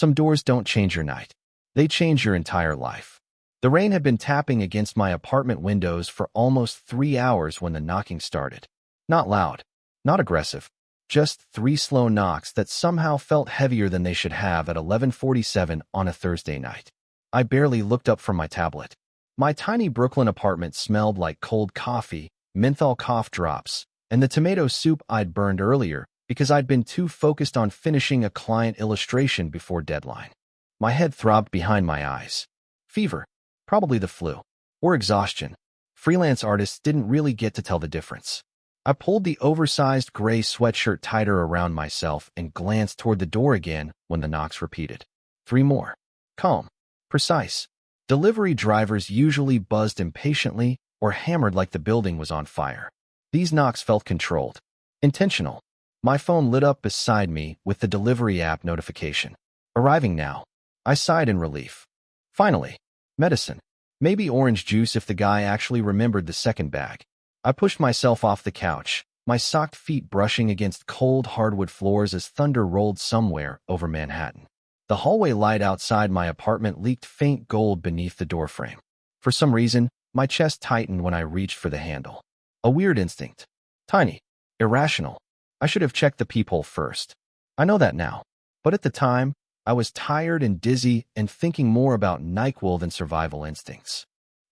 Some doors don't change your night. They change your entire life. The rain had been tapping against my apartment windows for almost 3 hours when the knocking started. Not loud, not aggressive, just 3 slow knocks that somehow felt heavier than they should have at 11:47 on a Thursday night. I barely looked up from my tablet. My tiny Brooklyn apartment smelled like cold coffee, menthol cough drops, and the tomato soup I'd burned earlier because I'd been too focused on finishing a client illustration before deadline. My head throbbed behind my eyes. Fever, probably the flu, or exhaustion. Freelance artists didn't really get to tell the difference. I pulled the oversized gray sweatshirt tighter around myself and glanced toward the door again when the knocks repeated. 3 more. Calm. Precise. Delivery drivers usually buzzed impatiently or hammered like the building was on fire. These knocks felt controlled. Intentional. My phone lit up beside me with the delivery app notification. Arriving now. I sighed in relief. Finally. Medicine. Maybe orange juice if the guy actually remembered the second bag. I pushed myself off the couch, my socked feet brushing against cold hardwood floors as thunder rolled somewhere over Manhattan. The hallway light outside my apartment leaked faint gold beneath the doorframe. For some reason, my chest tightened when I reached for the handle. A weird instinct. Tiny. Irrational. I should have checked the peephole first. I know that now. But at the time, I was tired and dizzy and thinking more about NyQuil than survival instincts.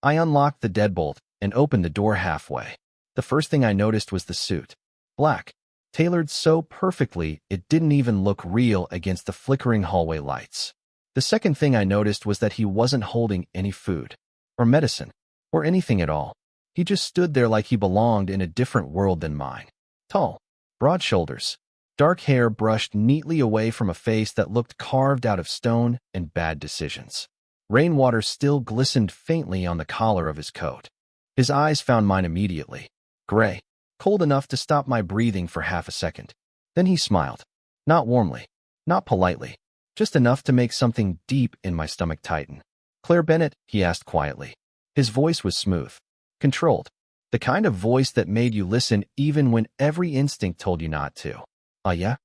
I unlocked the deadbolt and opened the door halfway. The first thing I noticed was the suit. Black. Tailored so perfectly it didn't even look real against the flickering hallway lights. The second thing I noticed was that he wasn't holding any food, or medicine, or anything at all. He just stood there like he belonged in a different world than mine. Tall, broad shoulders, dark hair brushed neatly away from a face that looked carved out of stone and bad decisions. Rainwater still glistened faintly on the collar of his coat. His eyes found mine immediately. Gray. Cold enough to stop my breathing for half a second. Then he smiled. Not warmly. Not politely. Just enough to make something deep in my stomach tighten. "Claire Bennett?" he asked quietly. His voice was smooth. Controlled. The kind of voice that made you listen even when every instinct told you not to. Yeah?"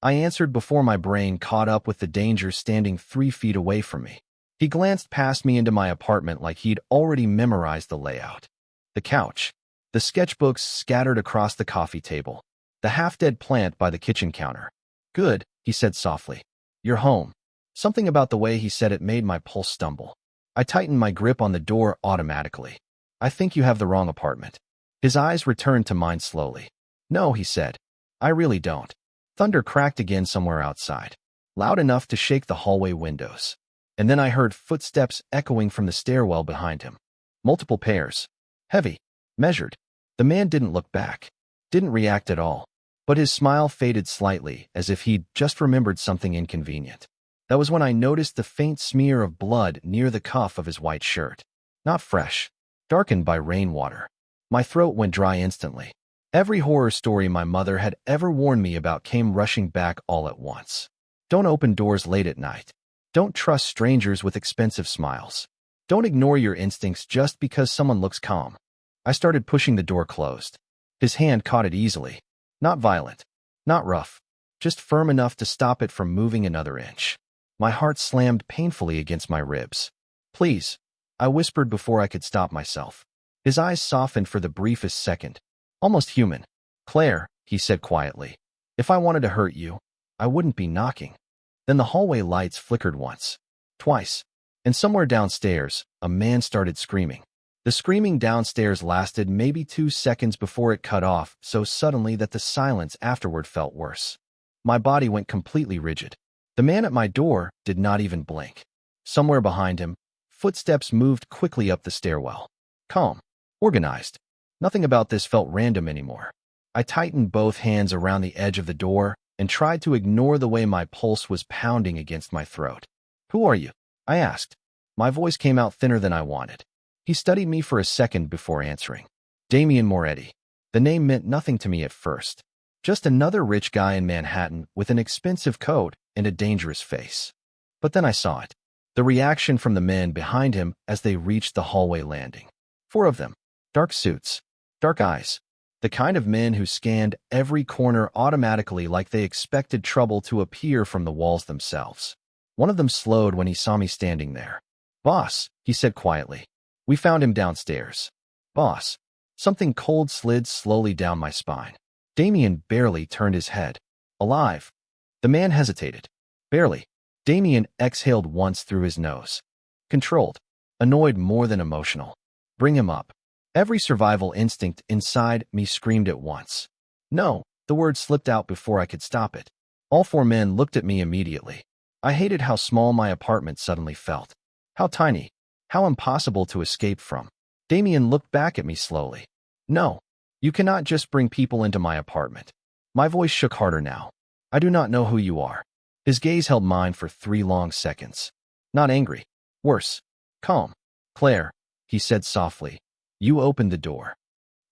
I answered before my brain caught up with the danger standing 3 feet away from me. He glanced past me into my apartment like he'd already memorized the layout. The couch. The sketchbooks scattered across the coffee table. The half-dead plant by the kitchen counter. "Good," he said softly. "You're home." Something about the way he said it made my pulse stumble. I tightened my grip on the door automatically. "I think you have the wrong apartment." His eyes returned to mine slowly. "No," he said. "I really don't." Thunder cracked again somewhere outside, loud enough to shake the hallway windows. And then I heard footsteps echoing from the stairwell behind him. Multiple pairs. Heavy. Measured. The man didn't look back. Didn't react at all. But his smile faded slightly, as if he'd just remembered something inconvenient. That was when I noticed the faint smear of blood near the cuff of his white shirt. Not fresh. Darkened by rainwater. My throat went dry instantly. Every horror story my mother had ever warned me about came rushing back all at once. Don't open doors late at night. Don't trust strangers with expensive smiles. Don't ignore your instincts just because someone looks calm. I started pushing the door closed. His hand caught it easily. Not violent. Not rough. Just firm enough to stop it from moving another inch. My heart slammed painfully against my ribs. "Please," I whispered before I could stop myself. His eyes softened for the briefest second. Almost human. "Claire," he said quietly. "If I wanted to hurt you, I wouldn't be knocking." Then the hallway lights flickered once. Twice. And somewhere downstairs, a man started screaming. The screaming downstairs lasted maybe 2 seconds before it cut off so suddenly that the silence afterward felt worse. My body went completely rigid. The man at my door did not even blink. Somewhere behind him, footsteps moved quickly up the stairwell. Calm. Organized. Nothing about this felt random anymore. I tightened both hands around the edge of the door and tried to ignore the way my pulse was pounding against my throat. "Who are you?" I asked. My voice came out thinner than I wanted. He studied me for a second before answering. "Damien Moretti." The name meant nothing to me at first. Just another rich guy in Manhattan with an expensive coat and a dangerous face. But then I saw it. The reaction from the men behind him as they reached the hallway landing. 4 of them. Dark suits. Dark eyes. The kind of men who scanned every corner automatically like they expected trouble to appear from the walls themselves. One of them slowed when he saw me standing there. "Boss," he said quietly. "We found him downstairs." "Boss." Something cold slid slowly down my spine. Damien barely turned his head. "Alive." The man hesitated. "Barely." Damien exhaled once through his nose. Controlled. Annoyed more than emotional. "Bring him up." Every survival instinct inside me screamed at once. "No." The word slipped out before I could stop it. All four men looked at me immediately. I hated how small my apartment suddenly felt. How tiny. How impossible to escape from. Damien looked back at me slowly. "No. You cannot just bring people into my apartment." My voice shook harder now. "I do not know who you are." His gaze held mine for 3 long seconds. Not angry. Worse. Calm. "Claire," he said softly, "you opened the door."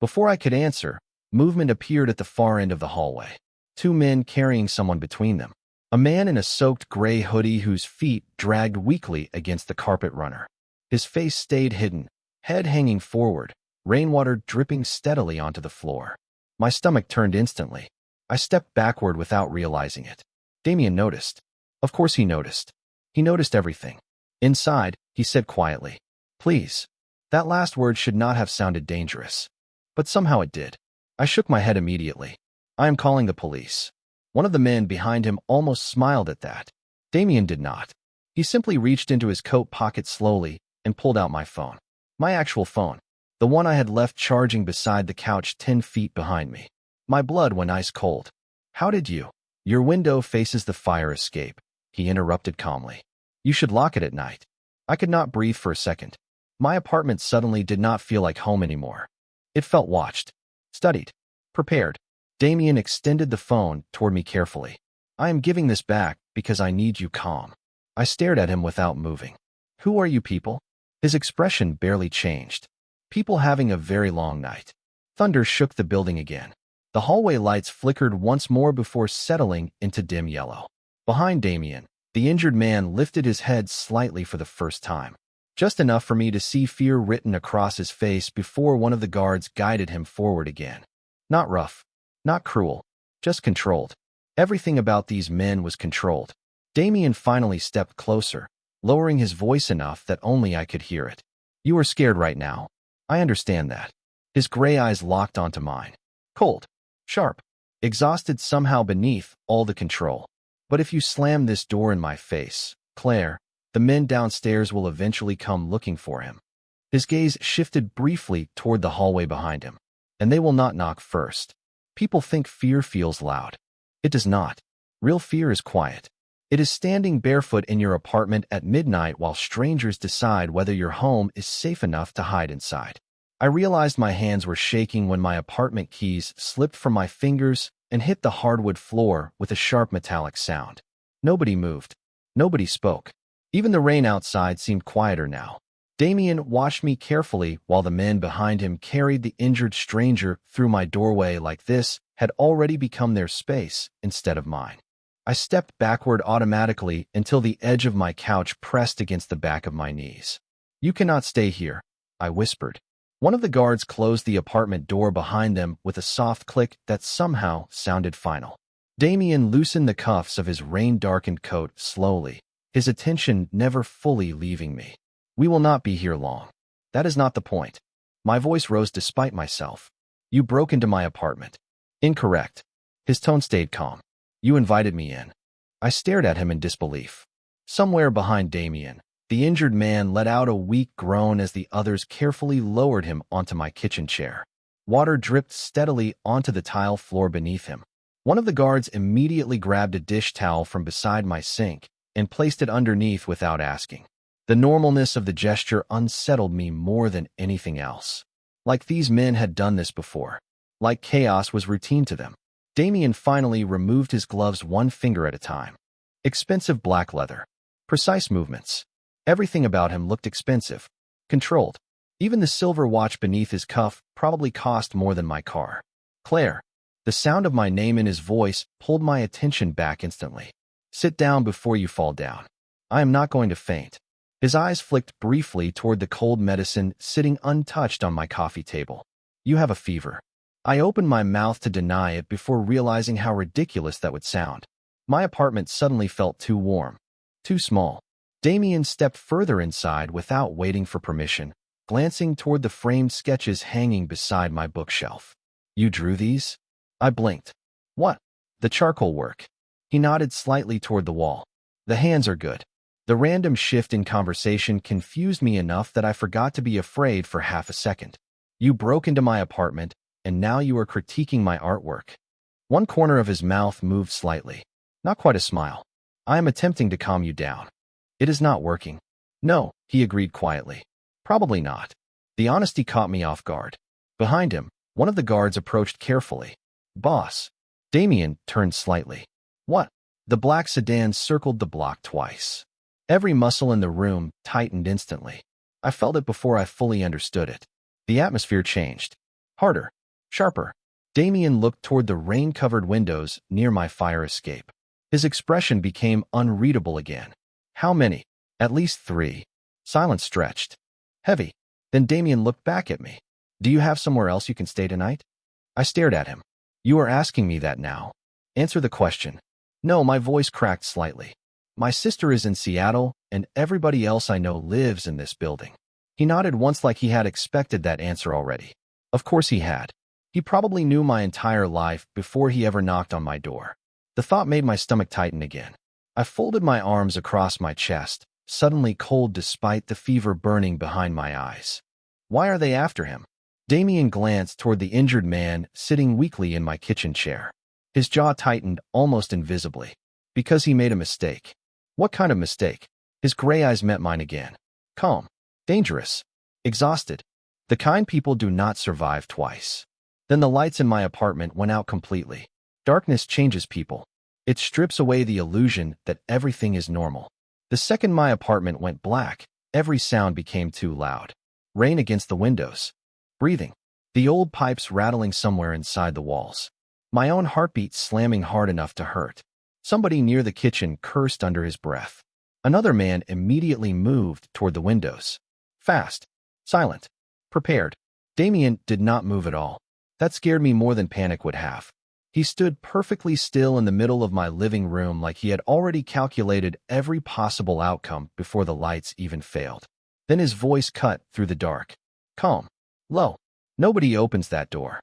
Before I could answer, movement appeared at the far end of the hallway. 2 men carrying someone between them. A man in a soaked gray hoodie whose feet dragged weakly against the carpet runner. His face stayed hidden, head hanging forward, rainwater dripping steadily onto the floor. My stomach turned instantly. I stepped backward without realizing it. Damien noticed. Of course he noticed. He noticed everything. "Inside," he said quietly. "Please." That last word should not have sounded dangerous. But somehow it did. I shook my head immediately. "I am calling the police." One of the men behind him almost smiled at that. Damien did not. He simply reached into his coat pocket slowly and pulled out my phone. My actual phone. The one I had left charging beside the couch 10 feet behind me. My blood went ice cold. "How did you?" "Your window faces the fire escape," he interrupted calmly. "You should lock it at night." I could not breathe for a second. My apartment suddenly did not feel like home anymore. It felt watched, studied, prepared. Damien extended the phone toward me carefully. "I am giving this back because I need you calm." I stared at him without moving. "Who are you people?" His expression barely changed. "People having a very long night." Thunder shook the building again. The hallway lights flickered once more before settling into dim yellow. Behind Damien, the injured man lifted his head slightly for the first time. Just enough for me to see fear written across his face before one of the guards guided him forward again. Not rough. Not cruel. Just controlled. Everything about these men was controlled. Damien finally stepped closer, lowering his voice enough that only I could hear it. "You are scared right now. I understand that." His gray eyes locked onto mine. Cold. Sharp. Exhausted somehow beneath all the control. "But if you slam this door in my face, Claire, the men downstairs will eventually come looking for him." His gaze shifted briefly toward the hallway behind him. "And they will not knock first." People think fear feels loud. It does not. Real fear is quiet. It is standing barefoot in your apartment at midnight while strangers decide whether your home is safe enough to hide inside. I realized my hands were shaking when my apartment keys slipped from my fingers and hit the hardwood floor with a sharp metallic sound. Nobody moved. Nobody spoke. Even the rain outside seemed quieter now. Damien watched me carefully while the men behind him carried the injured stranger through my doorway like this had already become their space instead of mine. I stepped backward automatically until the edge of my couch pressed against the back of my knees. "You cannot stay here," I whispered. One of the guards closed the apartment door behind them with a soft click that somehow sounded final. Damien loosened the cuffs of his rain-darkened coat slowly, his attention never fully leaving me. "We will not be here long. That is not the point." My voice rose despite myself. "You broke into my apartment." "Incorrect." His tone stayed calm. "You invited me in." I stared at him in disbelief. Somewhere behind Damien, the injured man let out a weak groan as the others carefully lowered him onto my kitchen chair. Water dripped steadily onto the tile floor beneath him. One of the guards immediately grabbed a dish towel from beside my sink and placed it underneath without asking. The normalness of the gesture unsettled me more than anything else. Like these men had done this before. Like chaos was routine to them. Damien finally removed his gloves one finger at a time. Expensive black leather. Precise movements. Everything about him looked expensive. Controlled. Even the silver watch beneath his cuff probably cost more than my car. "Claire." The sound of my name in his voice pulled my attention back instantly. "Sit down before you fall down. I am not going to faint." His eyes flicked briefly toward the cold medicine sitting untouched on my coffee table. "You have a fever." I opened my mouth to deny it before realizing how ridiculous that would sound. My apartment suddenly felt too warm, Too small. Damien stepped further inside without waiting for permission, glancing toward the framed sketches hanging beside my bookshelf. You drew these? I blinked. What? The charcoal work. He nodded slightly toward the wall. The hands are good. The random shift in conversation confused me enough that I forgot to be afraid for half a second. You broke into my apartment, and now you are critiquing my artwork. One corner of his mouth moved slightly. Not quite a smile. I am attempting to calm you down. It is not working. No, he agreed quietly. Probably not. The honesty caught me off guard. Behind him, one of the guards approached carefully. Boss. Damien turned slightly. What? The black sedan circled the block twice. Every muscle in the room tightened instantly. I felt it before I fully understood it. The atmosphere changed. Harder. Sharper. Damien looked toward the rain-covered windows near my fire escape. His expression became unreadable again. How many? At least 3. Silence stretched. Heavy. Then Damien looked back at me. Do you have somewhere else you can stay tonight? I stared at him. You are asking me that now. Answer the question. No, my voice cracked slightly. My sister is in Seattle, and everybody else I know lives in this building. He nodded once like he had expected that answer already. Of course he had. He probably knew my entire life before he ever knocked on my door. The thought made my stomach tighten again. I folded my arms across my chest, suddenly cold despite the fever burning behind my eyes. Why are they after him? Damien glanced toward the injured man sitting weakly in my kitchen chair. His jaw tightened almost invisibly. Because he made a mistake. What kind of mistake? His gray eyes met mine again. Calm. Dangerous. Exhausted. The kind people do not survive twice. Then the lights in my apartment went out completely. Darkness changes people. It strips away the illusion that everything is normal. The second my apartment went black, every sound became too loud. Rain against the windows. Breathing. The old pipes rattling somewhere inside the walls. My own heartbeat slamming hard enough to hurt. Somebody near the kitchen cursed under his breath. Another man immediately moved toward the windows. Fast. Silent. Prepared. Damien did not move at all. That scared me more than panic would have. He stood perfectly still in the middle of my living room like he had already calculated every possible outcome before the lights even failed. Then his voice cut through the dark. Calm. Low. Nobody opens that door.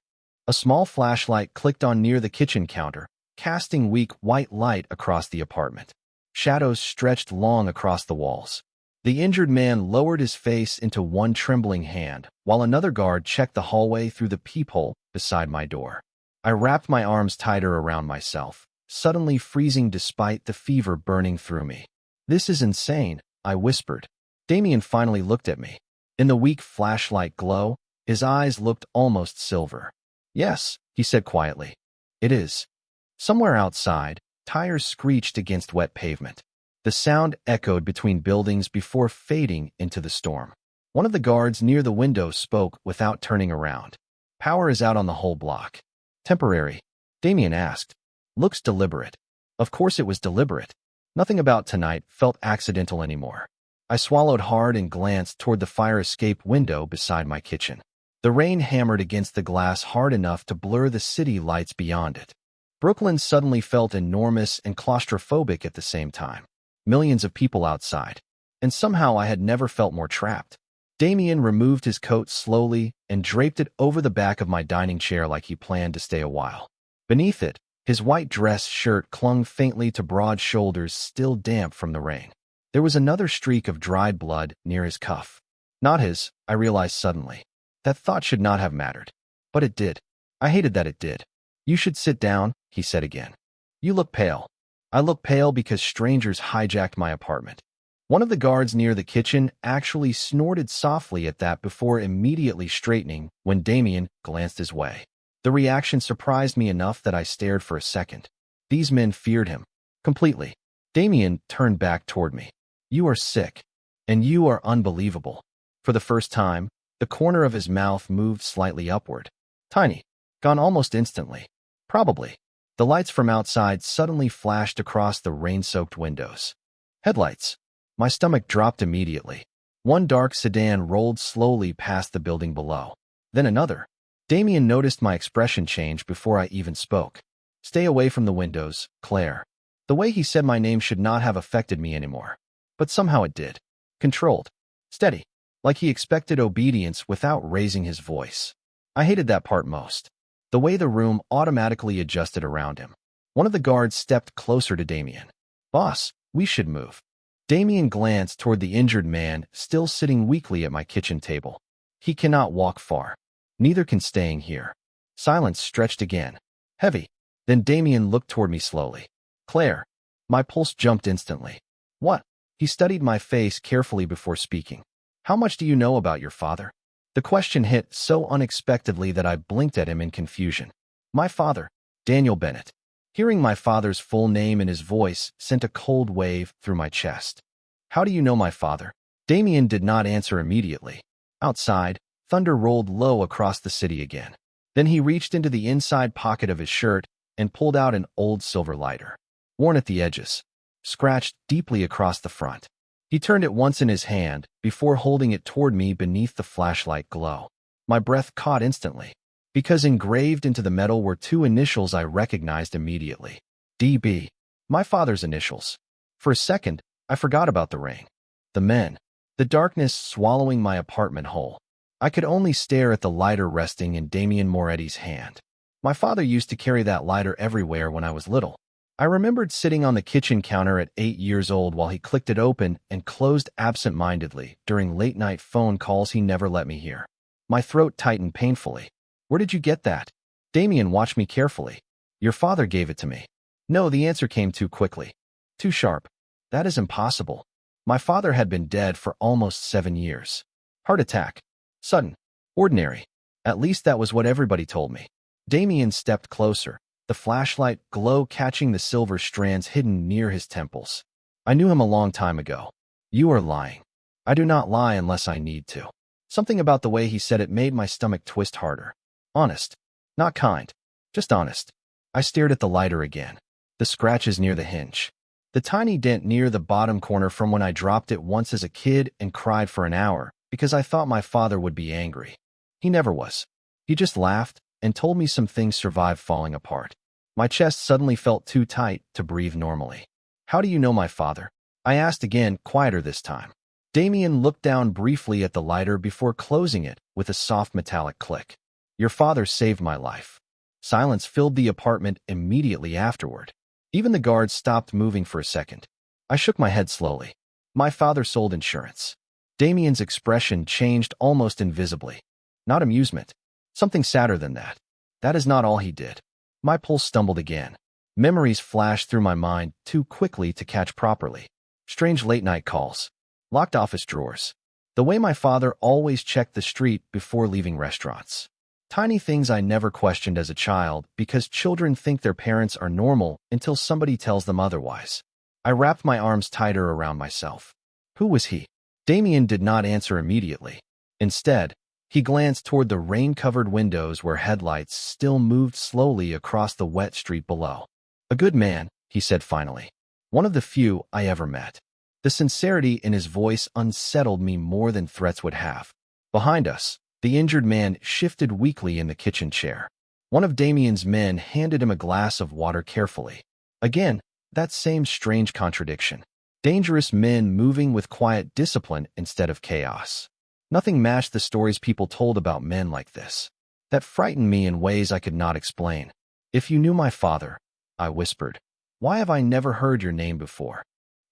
A small flashlight clicked on near the kitchen counter, casting weak white light across the apartment. Shadows stretched long across the walls. The injured man lowered his face into one trembling hand, while another guard checked the hallway through the peephole beside my door. I wrapped my arms tighter around myself, suddenly freezing despite the fever burning through me. This is insane, I whispered. Damien finally looked at me. In the weak flashlight glow, his eyes looked almost silver. Yes, he said quietly. It is. Somewhere outside, tires screeched against wet pavement. The sound echoed between buildings before fading into the storm. One of the guards near the window spoke without turning around. Power is out on the whole block. Temporary. Damien asked. Looks deliberate. Of course it was deliberate. Nothing about tonight felt accidental anymore. I swallowed hard and glanced toward the fire escape window beside my kitchen. The rain hammered against the glass hard enough to blur the city lights beyond it. Brooklyn suddenly felt enormous and claustrophobic at the same time. Millions of people outside. And somehow I had never felt more trapped. Damien removed his coat slowly and draped it over the back of my dining chair like he planned to stay a while. Beneath it, his white dress shirt clung faintly to broad shoulders still damp from the rain. There was another streak of dried blood near his cuff. Not his, I realized suddenly. That thought should not have mattered. But it did. I hated that it did. You should sit down, he said again. You look pale. I look pale because strangers hijacked my apartment. One of the guards near the kitchen actually snorted softly at that before immediately straightening when Damien glanced his way. The reaction surprised me enough that I stared for a second. These men feared him. Completely. Damien turned back toward me. You are sick. And you are unbelievable. For the first time, the corner of his mouth moved slightly upward. Tiny. Gone almost instantly. Probably. The lights from outside suddenly flashed across the rain-soaked windows. Headlights. My stomach dropped immediately. One dark sedan rolled slowly past the building below. Then another. Damien noticed my expression change before I even spoke. Stay away from the windows, Claire. The way he said my name should not have affected me anymore. But somehow it did. Controlled. Steady. Like he expected obedience without raising his voice. I hated that part most. The way the room automatically adjusted around him. One of the guards stepped closer to Damien. "Boss, we should move." Damien glanced toward the injured man still sitting weakly at my kitchen table. "He cannot walk far. Neither can staying here." Silence stretched again. Heavy. Then Damien looked toward me slowly. "Claire." My pulse jumped instantly. "What?" He studied my face carefully before speaking. "How much do you know about your father?" The question hit so unexpectedly that I blinked at him in confusion. "My father, Daniel Bennett." Hearing my father's full name in his voice sent a cold wave through my chest. "How do you know my father?" Damien did not answer immediately. Outside, thunder rolled low across the city again. Then he reached into the inside pocket of his shirt and pulled out an old silver lighter, worn at the edges, scratched deeply across the front. He turned it once in his hand before holding it toward me beneath the flashlight glow. My breath caught instantly, because engraved into the metal were two initials I recognized immediately. DB. My father's initials. For a second, I forgot about the ring. The men. The darkness swallowing my apartment whole. I could only stare at the lighter resting in Damien Moretti's hand. My father used to carry that lighter everywhere when I was little. I remembered sitting on the kitchen counter at 8 years old while he clicked it open and closed absent-mindedly during late-night phone calls he never let me hear. My throat tightened painfully. "Where did you get that?" Damien watched me carefully. "Your father gave it to me." No, the answer came too quickly. Too sharp. "That is impossible." My father had been dead for almost 7 years. Heart attack. Sudden. Ordinary. At least that was what everybody told me. Damien stepped closer, the flashlight glow catching the silver strands hidden near his temples. "I knew him a long time ago." "You are lying." "I do not lie unless I need to." Something about the way he said it made my stomach twist harder. Honest. Not kind. Just honest. I stared at the lighter again. The scratches near the hinge. The tiny dent near the bottom corner from when I dropped it once as a kid and cried for an hour because I thought my father would be angry. He never was. He just laughed and told me some things survived falling apart. My chest suddenly felt too tight to breathe normally. "How do you know my father?" I asked again, quieter this time. Damien looked down briefly at the lighter before closing it with a soft metallic click. "Your father saved my life." Silence filled the apartment immediately afterward. Even the guards stopped moving for a second. I shook my head slowly. "My father sold insurance." Damien's expression changed almost invisibly. Not amusement. Something sadder than that. "That is not all he did." My pulse stumbled again. Memories flashed through my mind too quickly to catch properly. Strange late-night calls. Locked office drawers. The way my father always checked the street before leaving restaurants. Tiny things I never questioned as a child because children think their parents are normal until somebody tells them otherwise. I wrapped my arms tighter around myself. Who was he? Damien did not answer immediately. Instead, he glanced toward the rain-covered windows where headlights still moved slowly across the wet street below. "A good man," he said finally. "One of the few I ever met." The sincerity in his voice unsettled me more than threats would have. Behind us, the injured man shifted weakly in the kitchen chair. One of Damien's men handed him a glass of water carefully. Again, that same strange contradiction. Dangerous men moving with quiet discipline instead of chaos. Nothing matched the stories people told about men like this. That frightened me in ways I could not explain. "If you knew my father," I whispered, "why have I never heard your name before?"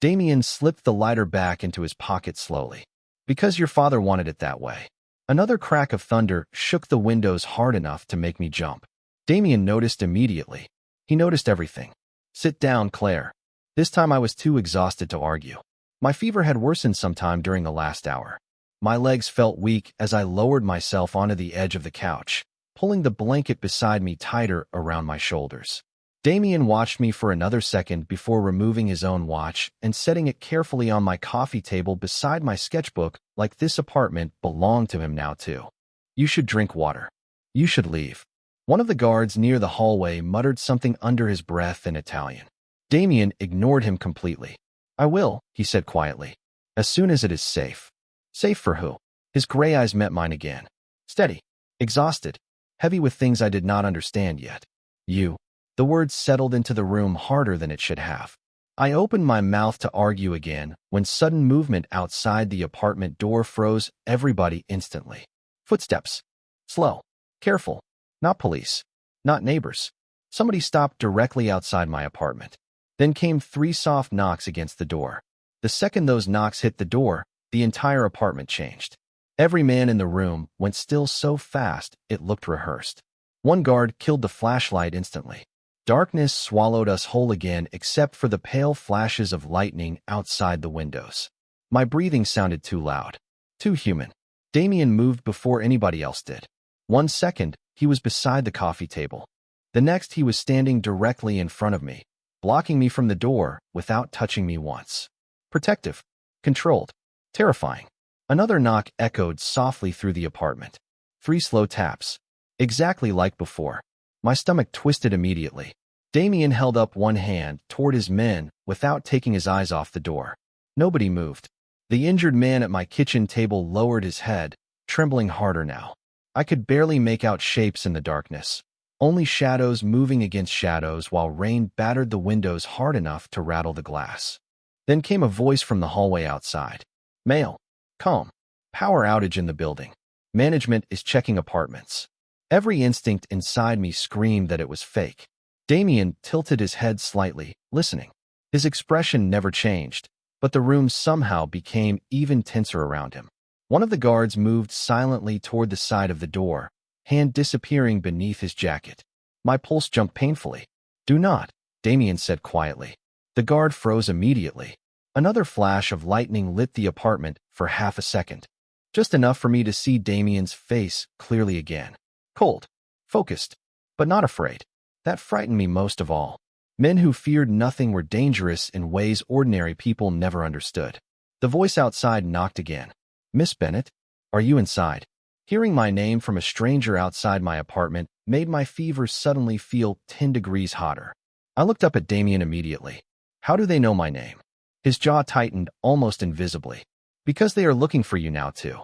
Damien slipped the lighter back into his pocket slowly. "Because your father wanted it that way." Another crack of thunder shook the windows hard enough to make me jump. Damien noticed immediately. He noticed everything. "Sit down, Claire." This time I was too exhausted to argue. My fever had worsened sometime during the last hour. My legs felt weak as I lowered myself onto the edge of the couch, pulling the blanket beside me tighter around my shoulders. Damien watched me for another second before removing his own watch and setting it carefully on my coffee table beside my sketchbook like this apartment belonged to him now too. "You should drink water. You should leave." One of the guards near the hallway muttered something under his breath in Italian. Damien ignored him completely. "I will," he said quietly, "as soon as it is safe." "Safe for who?" His gray eyes met mine again. Steady. Exhausted. Heavy with things I did not understand yet. "You." The words settled into the room harder than it should have. I opened my mouth to argue again when sudden movement outside the apartment door froze everybody instantly. Footsteps. Slow. Careful. Not police. Not neighbors. Somebody stopped directly outside my apartment. Then came 3 soft knocks against the door. The second those knocks hit the door, the entire apartment changed. Every man in the room went still so fast it looked rehearsed. One guard killed the flashlight instantly. Darkness swallowed us whole again except for the pale flashes of lightning outside the windows. My breathing sounded too loud. Too human. Damien moved before anybody else did. 1 second, he was beside the coffee table. The next, he was standing directly in front of me, blocking me from the door without touching me once. Protective. Controlled. Terrifying. Another knock echoed softly through the apartment. 3 slow taps. Exactly like before. My stomach twisted immediately. Damien held up one hand toward his men without taking his eyes off the door. Nobody moved. The injured man at my kitchen table lowered his head, trembling harder now. I could barely make out shapes in the darkness. Only shadows moving against shadows while rain battered the windows hard enough to rattle the glass. Then came a voice from the hallway outside. Mail. Calm. Power outage in the building. Management is checking apartments. Every instinct inside me screamed that it was fake. Damien tilted his head slightly, listening. His expression never changed, but the room somehow became even tenser around him. One of the guards moved silently toward the side of the door, hand disappearing beneath his jacket. My pulse jumped painfully. Do not, Damien said quietly. The guard froze immediately. Another flash of lightning lit the apartment for half a second. Just enough for me to see Damien's face clearly again. Cold, focused, but not afraid. That frightened me most of all. Men who feared nothing were dangerous in ways ordinary people never understood. The voice outside knocked again. Miss Bennett, are you inside? Hearing my name from a stranger outside my apartment made my fever suddenly feel 10 degrees hotter. I looked up at Damien immediately. How do they know my name? His jaw tightened almost invisibly. Because they are looking for you now too.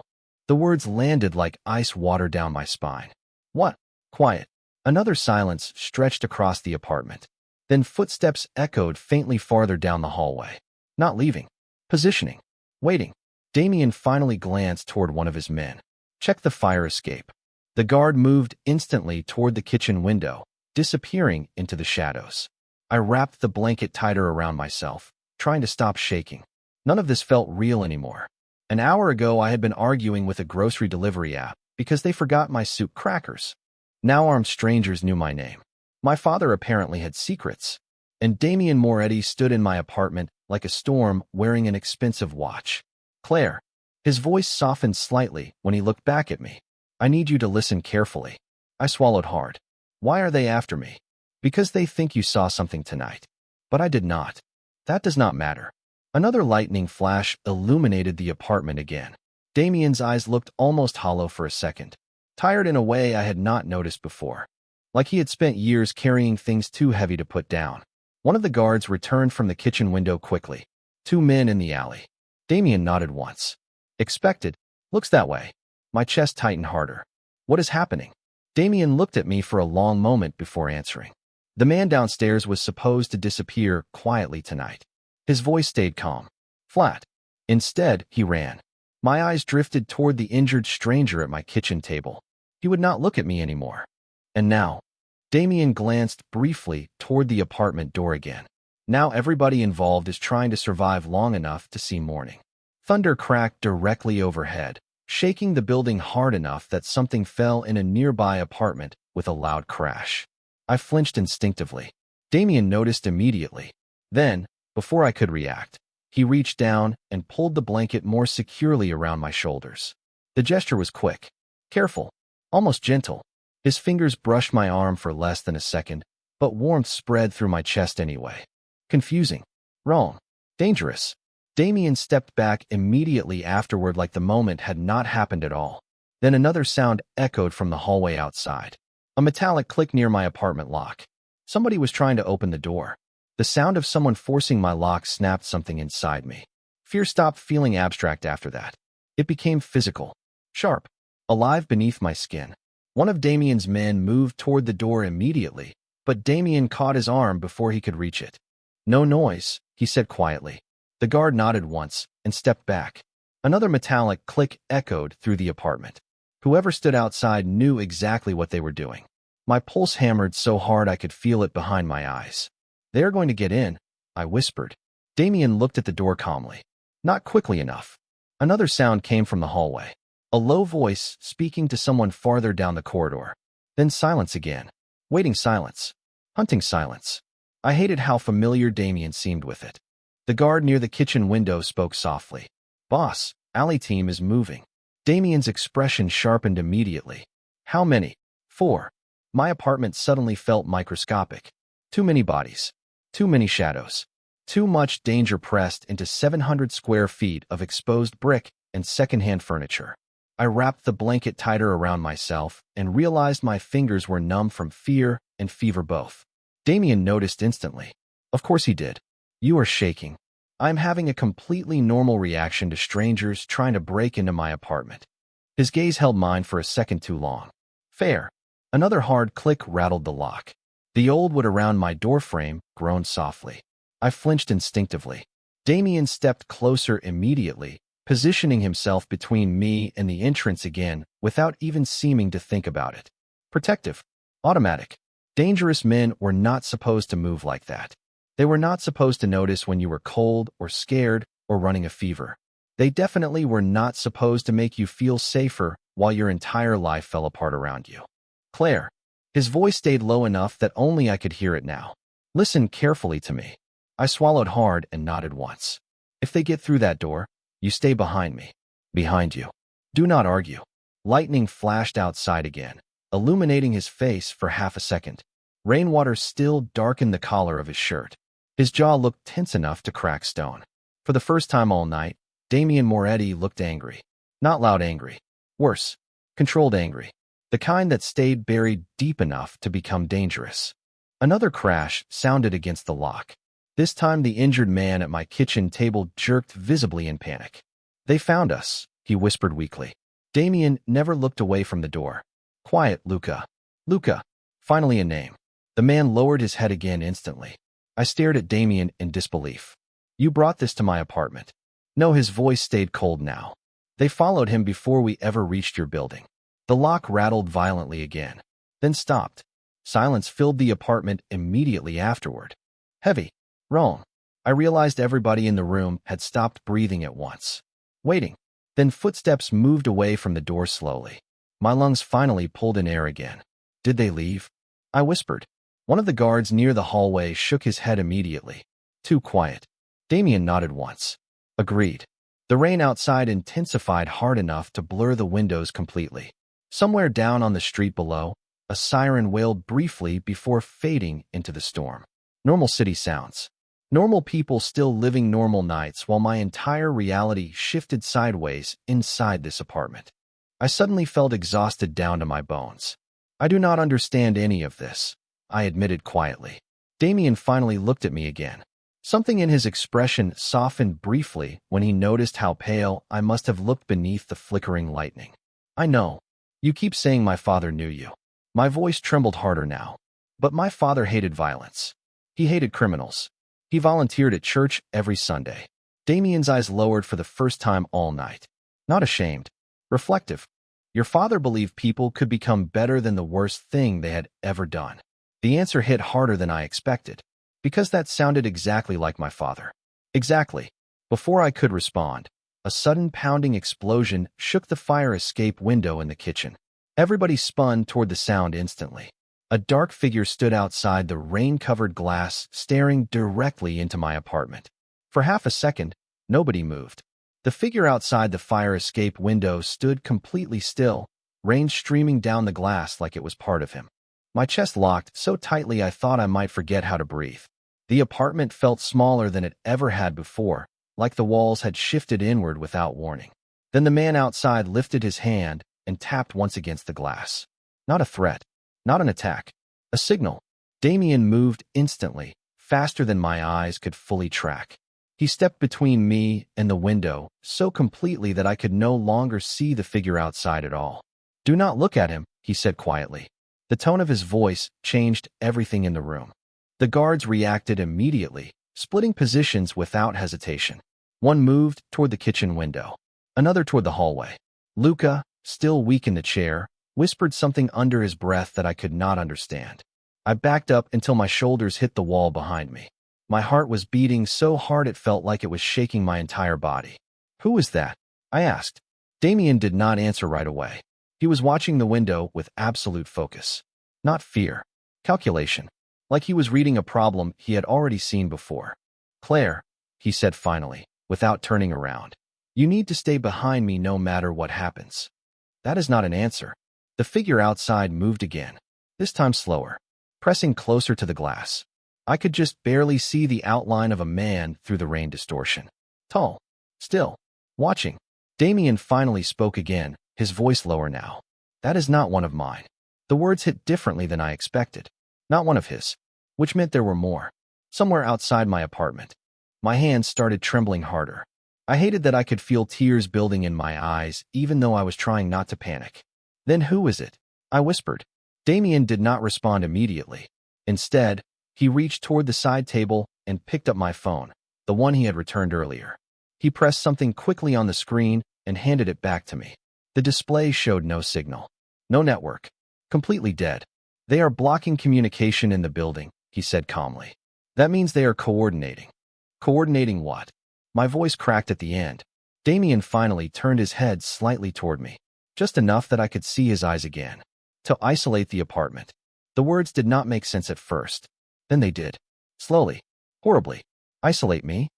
The words landed like ice water down my spine. What? Quiet. Another silence stretched across the apartment. Then footsteps echoed faintly farther down the hallway. Not leaving. Positioning. Waiting. Damien finally glanced toward one of his men. Check the fire escape. The guard moved instantly toward the kitchen window, disappearing into the shadows. I wrapped the blanket tighter around myself, trying to stop shaking. None of this felt real anymore. An hour ago, I had been arguing with a grocery delivery app because they forgot my soup crackers. Now armed strangers knew my name. My father apparently had secrets. And Damien Moretti stood in my apartment like a storm wearing an expensive watch. Claire. His voice softened slightly when he looked back at me. I need you to listen carefully. I swallowed hard. Why are they after me? Because they think you saw something tonight. But I did not. That does not matter. Another lightning flash illuminated the apartment again. Damien's eyes looked almost hollow for a second, tired in a way I had not noticed before, like he had spent years carrying things too heavy to put down. One of the guards returned from the kitchen window quickly. 2 men in the alley. Damien nodded once. Expected. Looks that way. My chest tightened harder. What is happening? Damien looked at me for a long moment before answering. The man downstairs was supposed to disappear quietly tonight. His voice stayed calm. Flat. Instead, he ran. My eyes drifted toward the injured stranger at my kitchen table. He would not look at me anymore. And now, Damien glanced briefly toward the apartment door again. Now everybody involved is trying to survive long enough to see morning. Thunder cracked directly overhead, shaking the building hard enough that something fell in a nearby apartment with a loud crash. I flinched instinctively. Damien noticed immediately. Then, before I could react, he reached down and pulled the blanket more securely around my shoulders. The gesture was quick, careful, almost gentle. His fingers brushed my arm for less than a second, but warmth spread through my chest anyway. Confusing. Wrong. Dangerous. Damien stepped back immediately afterward like the moment had not happened at all. Then another sound echoed from the hallway outside. A metallic click near my apartment lock. Somebody was trying to open the door. The sound of someone forcing my lock snapped something inside me. Fear stopped feeling abstract after that. It became physical. Sharp. Alive beneath my skin. One of Damien's men moved toward the door immediately, but Damien caught his arm before he could reach it. No noise, he said quietly. The guard nodded once and stepped back. Another metallic click echoed through the apartment. Whoever stood outside knew exactly what they were doing. My pulse hammered so hard I could feel it behind my eyes. They are going to get in, I whispered. Damien looked at the door calmly. Not quickly enough. Another sound came from the hallway. A low voice speaking to someone farther down the corridor. Then silence again. Waiting silence. Hunting silence. I hated how familiar Damien seemed with it. The guard near the kitchen window spoke softly. Boss, alley team is moving. Damien's expression sharpened immediately. How many? 4. My apartment suddenly felt microscopic. Too many bodies. Too many shadows. Too much danger pressed into 700 square feet of exposed brick and secondhand furniture. I wrapped the blanket tighter around myself and realized my fingers were numb from fear and fever both. Damien noticed instantly. Of course he did. You are shaking. I'm having a completely normal reaction to strangers trying to break into my apartment. His gaze held mine for a second too long. Fair. Another hard click rattled the lock. The old wood around my doorframe groaned softly. I flinched instinctively. Damien stepped closer immediately, positioning himself between me and the entrance again without even seeming to think about it. Protective. Automatic. Dangerous men were not supposed to move like that. They were not supposed to notice when you were cold or scared or running a fever. They definitely were not supposed to make you feel safer while your entire life fell apart around you. Claire. His voice stayed low enough that only I could hear it now. Listen carefully to me. I swallowed hard and nodded once. If they get through that door, you stay behind me. Behind you. Do not argue. Lightning flashed outside again, illuminating his face for half a second. Rainwater still darkened the collar of his shirt. His jaw looked tense enough to crack stone. For the first time all night, Damien Moretti looked angry. Not loud angry. Worse, controlled angry. The kind that stayed buried deep enough to become dangerous. Another crash sounded against the lock. This time the injured man at my kitchen table jerked visibly in panic. They found us, he whispered weakly. Damien never looked away from the door. Quiet, Luca. Luca. Finally a name. The man lowered his head again instantly. I stared at Damien in disbelief. You brought this to my apartment. No, his voice stayed cold now. They followed him before we ever reached your building. The lock rattled violently again, then stopped. Silence filled the apartment immediately afterward. Heavy. Wrong. I realized everybody in the room had stopped breathing at once. Waiting. Then footsteps moved away from the door slowly. My lungs finally pulled in air again. Did they leave? I whispered. One of the guards near the hallway shook his head immediately. Too quiet. Damien nodded once. Agreed. The rain outside intensified hard enough to blur the windows completely. Somewhere down on the street below, a siren wailed briefly before fading into the storm. Normal city sounds. Normal people still living normal nights while my entire reality shifted sideways inside this apartment. I suddenly felt exhausted down to my bones. I do not understand any of this, I admitted quietly. Damien finally looked at me again. Something in his expression softened briefly when he noticed how pale I must have looked beneath the flickering lightning. I know. You keep saying my father knew you. My voice trembled harder now. But my father hated violence. He hated criminals. He volunteered at church every Sunday. Damien's eyes lowered for the first time all night. Not ashamed. Reflective. Your father believed people could become better than the worst thing they had ever done. The answer hit harder than I expected. Because that sounded exactly like my father. Exactly. Before I could respond, a sudden pounding explosion shook the fire escape window in the kitchen. Everybody spun toward the sound instantly. A dark figure stood outside the rain-covered glass, staring directly into my apartment. For half a second, nobody moved. The figure outside the fire escape window stood completely still, rain streaming down the glass like it was part of him. My chest locked so tightly I thought I might forget how to breathe. The apartment felt smaller than it ever had before, like the walls had shifted inward without warning. Then the man outside lifted his hand and tapped once against the glass. Not a threat. Not an attack. A signal. Damien moved instantly, faster than my eyes could fully track. He stepped between me and the window so completely that I could no longer see the figure outside at all. Do not look at him, he said quietly. The tone of his voice changed everything in the room. The guards reacted immediately, splitting positions without hesitation. One moved toward the kitchen window, another toward the hallway. Luca, still weak in the chair, whispered something under his breath that I could not understand. I backed up until my shoulders hit the wall behind me. My heart was beating so hard it felt like it was shaking my entire body. "Who was that?" I asked. Damien did not answer right away. He was watching the window with absolute focus. Not fear. Calculation. Like he was reading a problem he had already seen before. "Claire," he said finally, without turning around. "You need to stay behind me no matter what happens." That is not an answer. The figure outside moved again, this time slower, pressing closer to the glass. I could just barely see the outline of a man through the rain distortion. Tall, still, watching. Damien finally spoke again, his voice lower now. "That is not one of mine." The words hit differently than I expected. Not one of his, which meant there were more. Somewhere outside my apartment. My hands started trembling harder. I hated that I could feel tears building in my eyes, even though I was trying not to panic. "Then who is it?" I whispered. Damien did not respond immediately. Instead, he reached toward the side table and picked up my phone, the one he had returned earlier. He pressed something quickly on the screen and handed it back to me. The display showed no signal. No network. Completely dead. "They are blocking communication in the building," he said calmly. "That means they are coordinating." Coordinating what? My voice cracked at the end. Damien finally turned his head slightly toward me, just enough that I could see his eyes again. "To isolate the apartment." The words did not make sense at first. Then they did. Slowly. Horribly. "Isolate me?"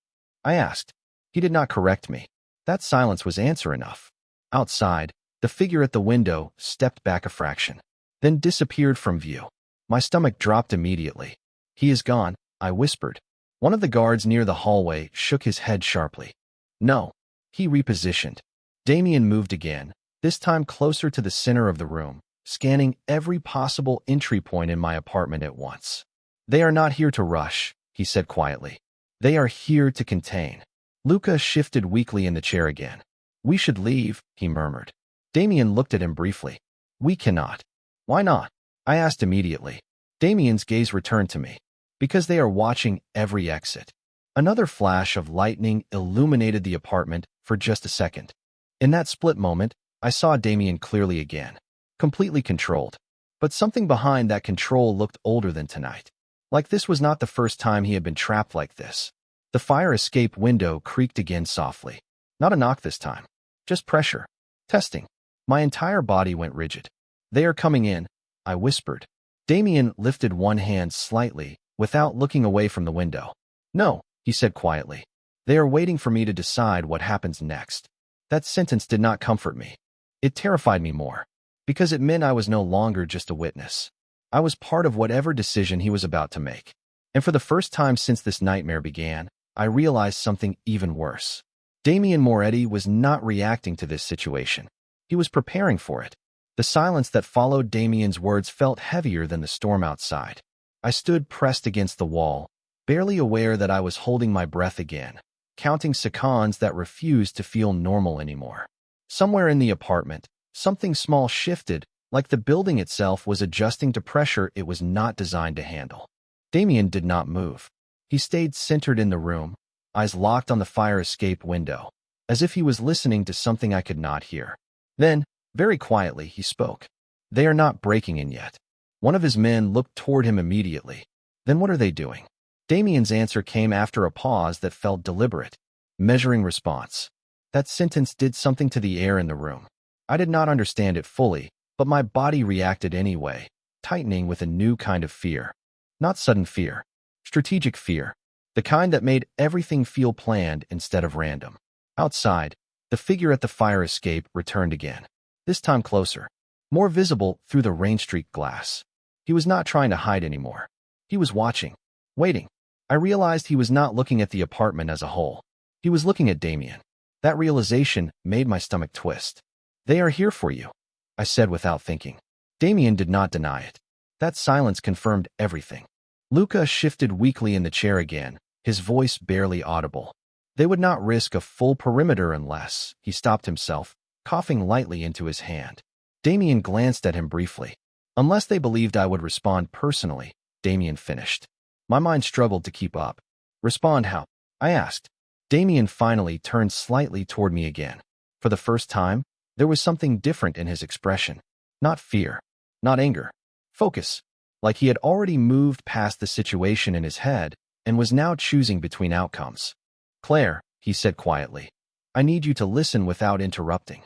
I asked. He did not correct me. That silence was answer enough. Outside, the figure at the window stepped back a fraction, then disappeared from view. My stomach dropped immediately. "He is gone," I whispered. One of the guards near the hallway shook his head sharply. "No." He repositioned. Damien moved again, this time closer to the center of the room, scanning every possible entry point in my apartment at once. "They are not here to rush," he said quietly. "They are here to contain." Luca shifted weakly in the chair again. "We should leave," he murmured. Damien looked at him briefly. "We cannot." "Why not?" I asked immediately. Damien's gaze returned to me. "Because they are watching every exit." Another flash of lightning illuminated the apartment for just a second. In that split moment, I saw Damien clearly again, completely controlled. But something behind that control looked older than tonight. Like this was not the first time he had been trapped like this. The fire escape window creaked again softly. Not a knock this time. Just pressure. Testing. My entire body went rigid. "They are coming in," I whispered. Damien lifted one hand slightly, without looking away from the window. "No," he said quietly. "They are waiting for me to decide what happens next." That sentence did not comfort me. It terrified me more, because it meant I was no longer just a witness. I was part of whatever decision he was about to make. And for the first time since this nightmare began, I realized something even worse. Damien Moretti was not reacting to this situation. He was preparing for it. The silence that followed Damien's words felt heavier than the storm outside. I stood pressed against the wall, barely aware that I was holding my breath again, counting seconds that refused to feel normal anymore. Somewhere in the apartment, something small shifted, like the building itself was adjusting to pressure it was not designed to handle. Damien did not move. He stayed centered in the room, eyes locked on the fire escape window, as if he was listening to something I could not hear. Then, very quietly, he spoke. "They are not breaking in yet." One of his men looked toward him immediately. "Then what are they doing?" Damien's answer came after a pause that felt deliberate, measuring response. That sentence did something to the air in the room. I did not understand it fully, but my body reacted anyway, tightening with a new kind of fear. Not sudden fear. Strategic fear. The kind that made everything feel planned instead of random. Outside, the figure at the fire escape returned again. This time closer. More visible through the rain-streaked glass. He was not trying to hide anymore. He was watching. Waiting. I realized he was not looking at the apartment as a whole. He was looking at Damien. That realization made my stomach twist. "They are here for you," I said without thinking. Damien did not deny it. That silence confirmed everything. Luca shifted weakly in the chair again, his voice barely audible. They would not risk a full perimeter unless, he stopped himself, coughing lightly into his hand. Damien glanced at him briefly. "Unless they believed I would respond personally," Damien finished. My mind struggled to keep up. Respond how? I asked. Damien finally turned slightly toward me again. For the first time, there was something different in his expression. Not fear, not anger. Focus. Like he had already moved past the situation in his head and was now choosing between outcomes. Claire, he said quietly, I need you to listen without interrupting.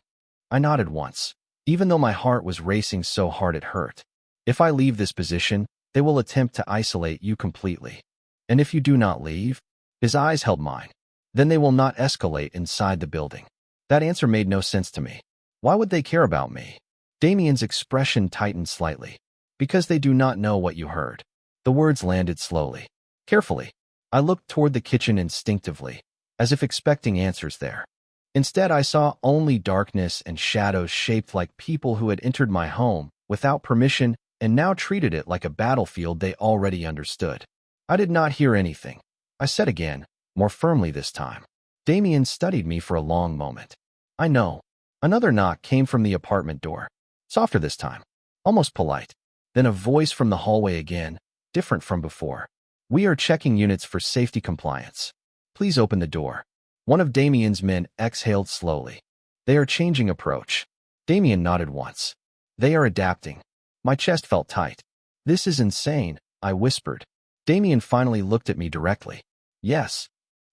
I nodded once, even though my heart was racing so hard it hurt. If I leave this position, they will attempt to isolate you completely. And if you do not leave, his eyes held mine, then they will not escalate inside the building. That answer made no sense to me. Why would they care about me? Damien's expression tightened slightly. Because they do not know what you heard. The words landed slowly. Carefully, I looked toward the kitchen instinctively, as if expecting answers there. Instead, I saw only darkness and shadows shaped like people who had entered my home without permission and now treated it like a battlefield they already understood. I did not hear anything. I said again, more firmly this time. Damien studied me for a long moment. I know. Another knock came from the apartment door. Softer this time. Almost polite. Then a voice from the hallway again, different from before. We are checking units for safety compliance. Please open the door. One of Damien's men exhaled slowly. They are changing approach. Damien nodded once. They are adapting. My chest felt tight. This is insane, I whispered. Damien finally looked at me directly. Yes.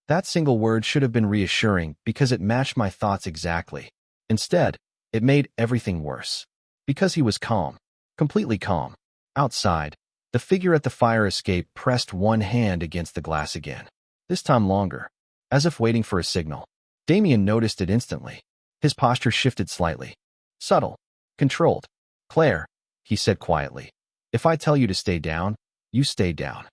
That single word should have been reassuring because it matched my thoughts exactly. Instead, it made everything worse. Because he was calm. Completely calm. Outside, the figure at the fire escape pressed one hand against the glass again. This time longer, as if waiting for a signal. Damien noticed it instantly. His posture shifted slightly. Subtle. Controlled. Claire, he said quietly. If I tell you to stay down, you stay down.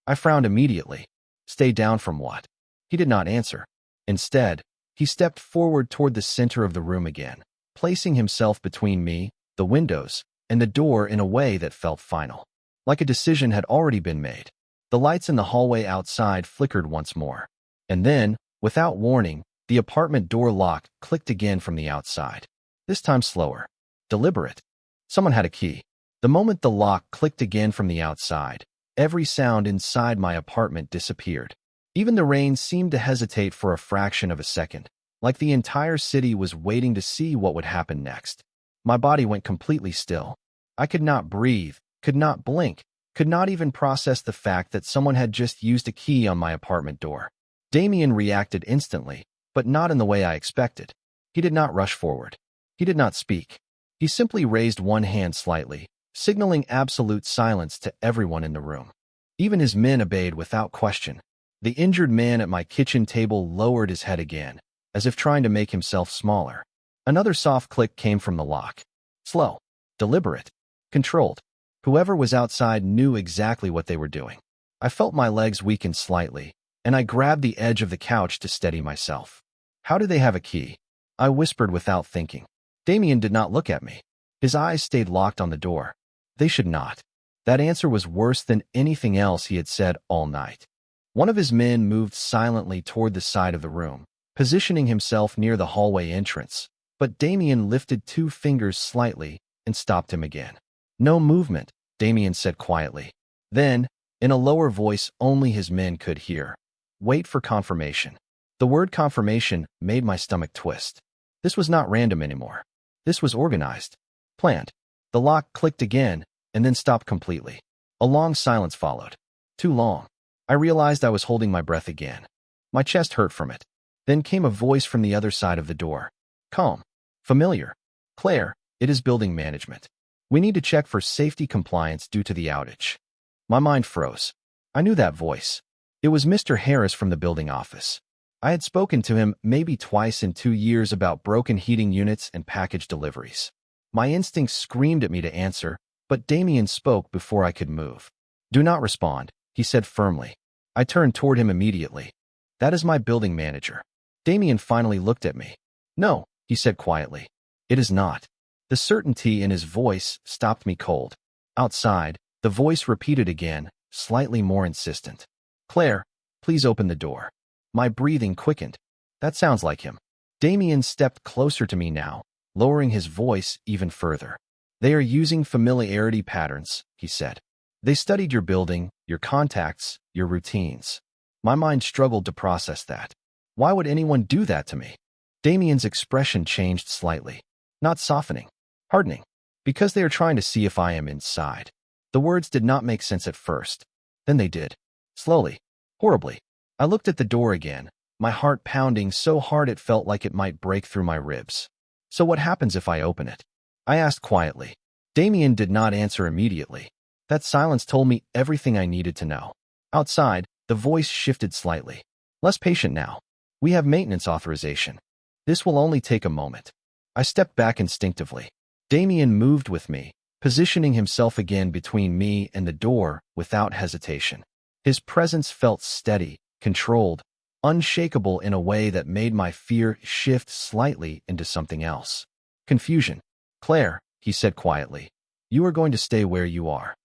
I frowned immediately. Stay down from what? He did not answer. Instead, he stepped forward toward the center of the room again, placing himself between me, the windows, and the door in a way that felt final. Like a decision had already been made. The lights in the hallway outside flickered once more. And then, without warning, the apartment door lock clicked again from the outside. This time slower. Deliberate. Someone had a key. The moment the lock clicked again from the outside, every sound inside my apartment disappeared. Even the rain seemed to hesitate for a fraction of a second, like the entire city was waiting to see what would happen next. My body went completely still. I could not breathe, could not blink, could not even process the fact that someone had just used a key on my apartment door. Damien reacted instantly, but not in the way I expected. He did not rush forward. He did not speak. He simply raised one hand slightly, signaling absolute silence to everyone in the room. Even his men obeyed without question. The injured man at my kitchen table lowered his head again, as if trying to make himself smaller. Another soft click came from the lock. Slow, deliberate, controlled. Whoever was outside knew exactly what they were doing. I felt my legs weaken slightly, and I grabbed the edge of the couch to steady myself. How do they have a key? I whispered without thinking. Damien did not look at me. His eyes stayed locked on the door. They should not. That answer was worse than anything else he had said all night. One of his men moved silently toward the side of the room, positioning himself near the hallway entrance, but Damien lifted two fingers slightly and stopped him again. No movement, Damien said quietly. Then, in a lower voice only his men could hear, wait for confirmation. The word confirmation made my stomach twist. This was not random anymore. This was organized, planned. The lock clicked again and then stopped completely. A long silence followed. Too long. I realized I was holding my breath again. My chest hurt from it. Then came a voice from the other side of the door. Calm. Familiar. Claire, it is building management. We need to check for safety compliance due to the outage. My mind froze. I knew that voice. It was Mr. Harris from the building office. I had spoken to him maybe twice in 2 years about broken heating units and package deliveries. My instincts screamed at me to answer, but Damien spoke before I could move. Do not respond, he said firmly. I turned toward him immediately. That is my building manager. Damien finally looked at me. No, he said quietly. It is not. The certainty in his voice stopped me cold. Outside, the voice repeated again, slightly more insistent. Claire, please open the door. My breathing quickened. That sounds like him. Damien stepped closer to me now, lowering his voice even further. They are using familiarity patterns, he said. They studied your building, your contacts, your routines. My mind struggled to process that. Why would anyone do that to me? Damien's expression changed slightly. Not softening, hardening. Because they are trying to see if I am inside. The words did not make sense at first. Then they did. Slowly. Horribly. I looked at the door again, my heart pounding so hard it felt like it might break through my ribs. So what happens if I open it? I asked quietly. Damien did not answer immediately. That silence told me everything I needed to know. Outside, the voice shifted slightly. Less patient now. We have maintenance authorization. This will only take a moment. I stepped back instinctively. Damien moved with me, positioning himself again between me and the door without hesitation. His presence felt steady, controlled, unshakable in a way that made my fear shift slightly into something else. Confusion. Claire, he said quietly, you are going to stay where you are.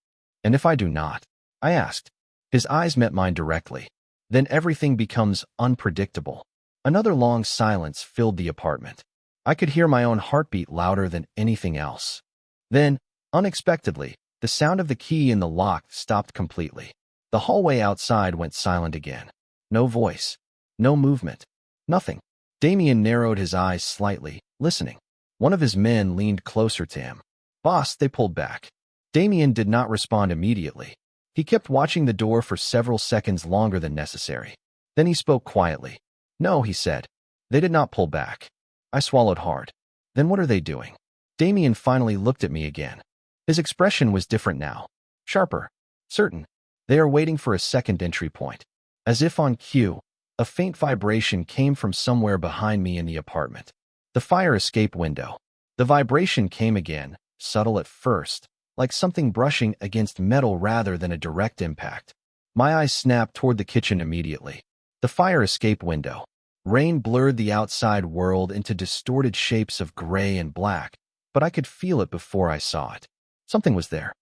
And if I do not? I asked. His eyes met mine directly. Then everything becomes unpredictable. Another long silence filled the apartment. I could hear my own heartbeat louder than anything else. Then, unexpectedly, the sound of the key in the lock stopped completely. The hallway outside went silent again. No voice. No movement. Nothing. Damien narrowed his eyes slightly, listening. One of his men leaned closer to him. Boss, they pulled back. Damien did not respond immediately. He kept watching the door for several seconds longer than necessary. Then he spoke quietly. No, he said. They did not pull back. I swallowed hard. Then what are they doing? Damien finally looked at me again. His expression was different now. Sharper. Certain. They are waiting for a second entry point. As if on cue, a faint vibration came from somewhere behind me in the apartment. The fire escape window. The vibration came again, subtle at first, like something brushing against metal rather than a direct impact. My eyes snapped toward the kitchen immediately. The fire escape window. Rain blurred the outside world into distorted shapes of gray and black, but I could feel it before I saw it. Something was there.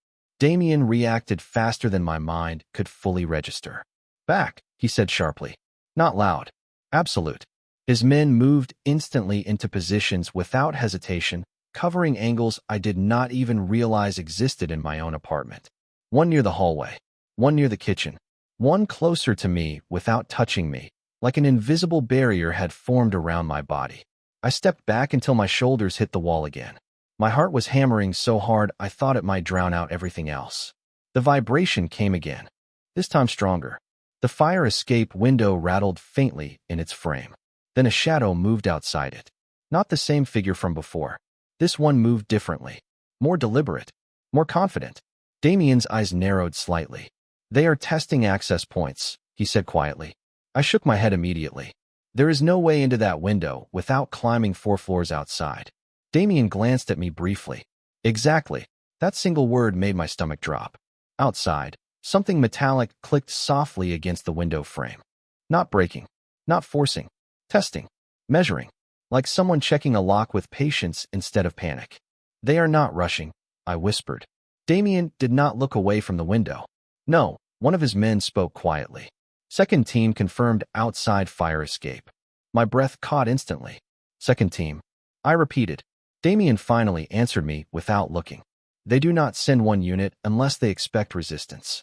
Damien reacted faster than my mind could fully register. Back, he said sharply. Not loud. Absolute. His men moved instantly into positions without hesitation, covering angles I did not even realize existed in my own apartment. One near the hallway, one near the kitchen, one closer to me without touching me, like an invisible barrier had formed around my body. I stepped back until my shoulders hit the wall again. My heart was hammering so hard I thought it might drown out everything else. The vibration came again, this time stronger. The fire escape window rattled faintly in its frame. Then a shadow moved outside it. Not the same figure from before. This one moved differently, more deliberate, more confident. Damien's eyes narrowed slightly. They are testing access points, he said quietly. I shook my head immediately. There is no way into that window without climbing 4 floors outside. Damien glanced at me briefly. Exactly. That single word made my stomach drop. Outside, something metallic clicked softly against the window frame. Not breaking, not forcing, testing, measuring, like someone checking a lock with patience instead of panic. They are not rushing, I whispered. Damien did not look away from the window. No, one of his men spoke quietly. Second team confirmed outside fire escape. My breath caught instantly. Second team. I repeated. Damien finally answered me without looking. They do not send one unit unless they expect resistance.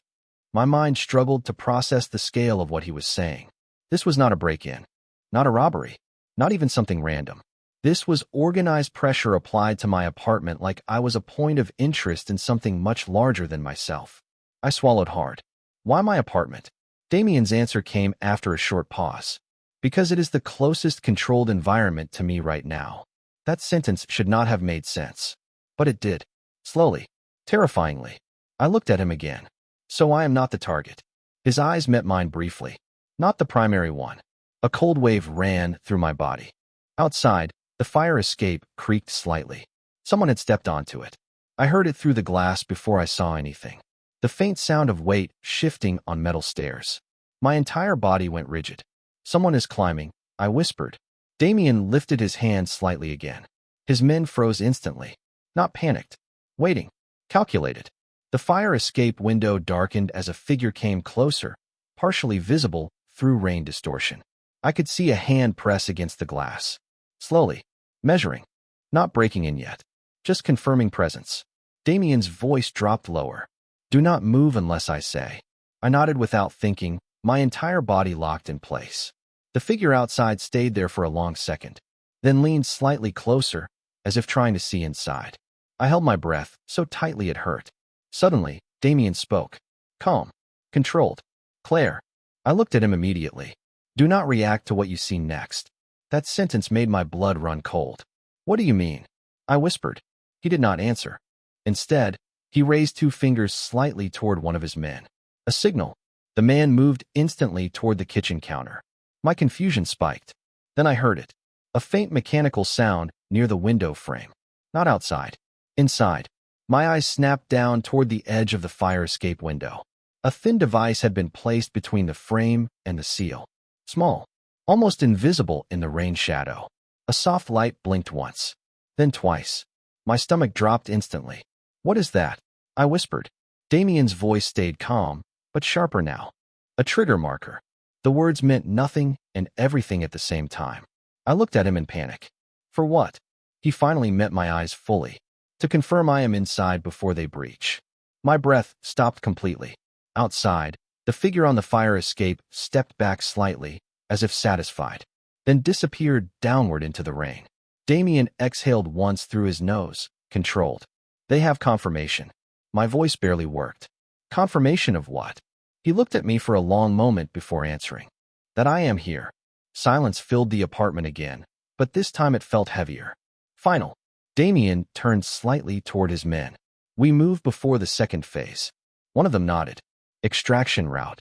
My mind struggled to process the scale of what he was saying. This was not a break-in, not a robbery, not even something random. This was organized pressure applied to my apartment like I was a point of interest in something much larger than myself. I swallowed hard. Why my apartment? Damien's answer came after a short pause. Because it is the closest controlled environment to me right now. That sentence should not have made sense. But it did. Slowly. Terrifyingly. I looked at him again. So I am not the target. His eyes met mine briefly. Not the primary one. A cold wave ran through my body. Outside, the fire escape creaked slightly. Someone had stepped onto it. I heard it through the glass before I saw anything. The faint sound of weight shifting on metal stairs. My entire body went rigid. Someone is climbing, I whispered. Damien lifted his hand slightly again. His men froze instantly. Not panicked. Waiting. Calculated. The fire escape window darkened as a figure came closer, partially visible through rain distortion. I could see a hand press against the glass. Slowly. Measuring. Not breaking in yet. Just confirming presence. Damien's voice dropped lower. Do not move unless I say. I nodded without thinking, My entire body locked in place. The figure outside stayed there for a long second, then leaned slightly closer, as if trying to see inside. I held my breath, so tightly it hurt. Suddenly, Damien spoke. Calm. Controlled. Claire. I looked at him immediately. Do not react to what you see next. That sentence made my blood run cold. What do you mean? I whispered. He did not answer. Instead, he raised 2 fingers slightly toward one of his men. A signal. The man moved instantly toward the kitchen counter. My confusion spiked. Then I heard it. A faint mechanical sound near the window frame. Not outside. Inside. My eyes snapped down toward the edge of the fire escape window. A thin device had been placed between the frame and the seal. Small. Almost invisible in the rain shadow. A soft light blinked once. Then twice. My stomach dropped instantly. What is that? I whispered. Damien's voice stayed calm, but sharper now. A trigger marker. The words meant nothing and everything at the same time. I looked at him in panic. For what? He finally met my eyes fully. To confirm I am inside before they breach. My breath stopped completely. Outside, the figure on the fire escape stepped back slightly, as if satisfied, then disappeared downward into the rain. Damien exhaled once through his nose, controlled. They have confirmation. My voice barely worked. Confirmation of what? He looked at me for a long moment before answering. That I am here. Silence filled the apartment again, but this time it felt heavier. Final. Damien turned slightly toward his men. We moved before the second phase. One of them nodded. Extraction route.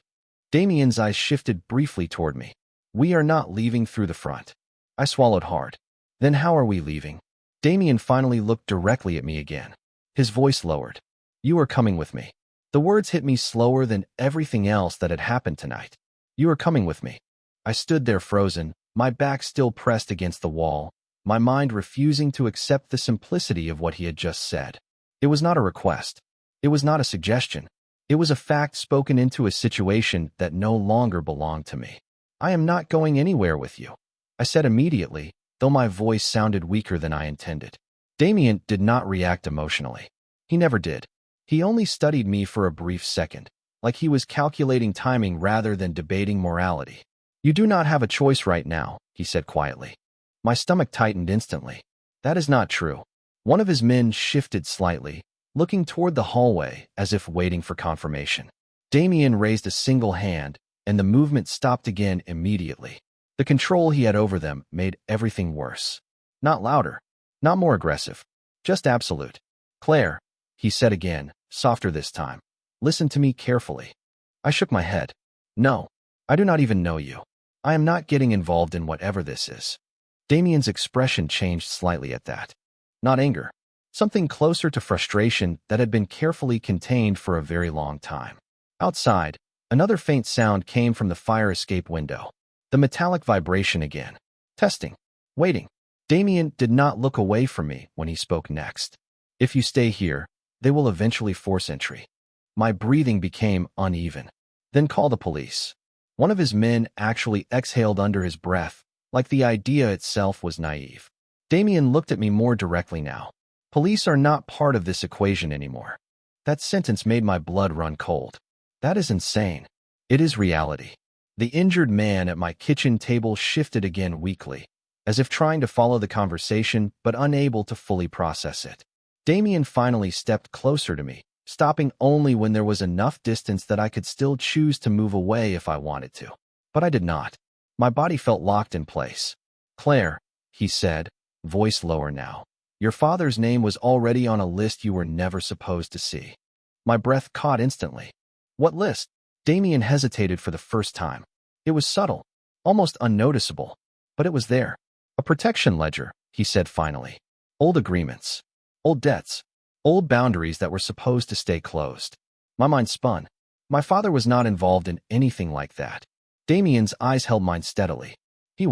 Damien's eyes shifted briefly toward me. We are not leaving through the front. I swallowed hard. Then how are we leaving? Damien finally looked directly at me again. His voice lowered. You are coming with me. The words hit me slower than everything else that had happened tonight. You are coming with me. I stood there frozen, my back still pressed against the wall, my mind refusing to accept the simplicity of what he had just said. It was not a request. It was not a suggestion. It was a fact spoken into a situation that no longer belonged to me. I am not going anywhere with you, I said immediately, though my voice sounded weaker than I intended. Damien did not react emotionally. He never did. He only studied me for a brief second, like he was calculating timing rather than debating morality. You do not have a choice right now, he said quietly. My stomach tightened instantly. That is not true. One of his men shifted slightly, looking toward the hallway as if waiting for confirmation. Damien raised a single hand, and the movement stopped again immediately. The control he had over them made everything worse. Not louder, not more aggressive, just absolute. Claire, he said again, softer this time. Listen to me carefully. I shook my head. No, I do not even know you. I am not getting involved in whatever this is. Damien's expression changed slightly at that. Not anger. Something closer to frustration that had been carefully contained for a very long time. Outside, another faint sound came from the fire escape window. The metallic vibration again. Testing. Waiting. Damien did not look away from me when he spoke next. If you stay here, they will eventually force entry. My breathing became uneven. Then call the police. One of his men actually exhaled under his breath, like the idea itself was naive. Damien looked at me more directly now. Police are not part of this equation anymore. That sentence made my blood run cold. That is insane. It is reality. The injured man at my kitchen table shifted again weakly, as if trying to follow the conversation but unable to fully process it. Damien finally stepped closer to me, stopping only when there was enough distance that I could still choose to move away if I wanted to. But I did not. My body felt locked in place. Claire, he said, voice lower now. Your father's name was already on a list you were never supposed to see. My breath caught instantly. What list? Damien hesitated for the first time. It was subtle, almost unnoticeable, but it was there. A protection ledger, he said finally. Old agreements. Old debts. Old boundaries that were supposed to stay closed. My mind spun. My father was not involved in anything like that. Damien's eyes held mine steadily. He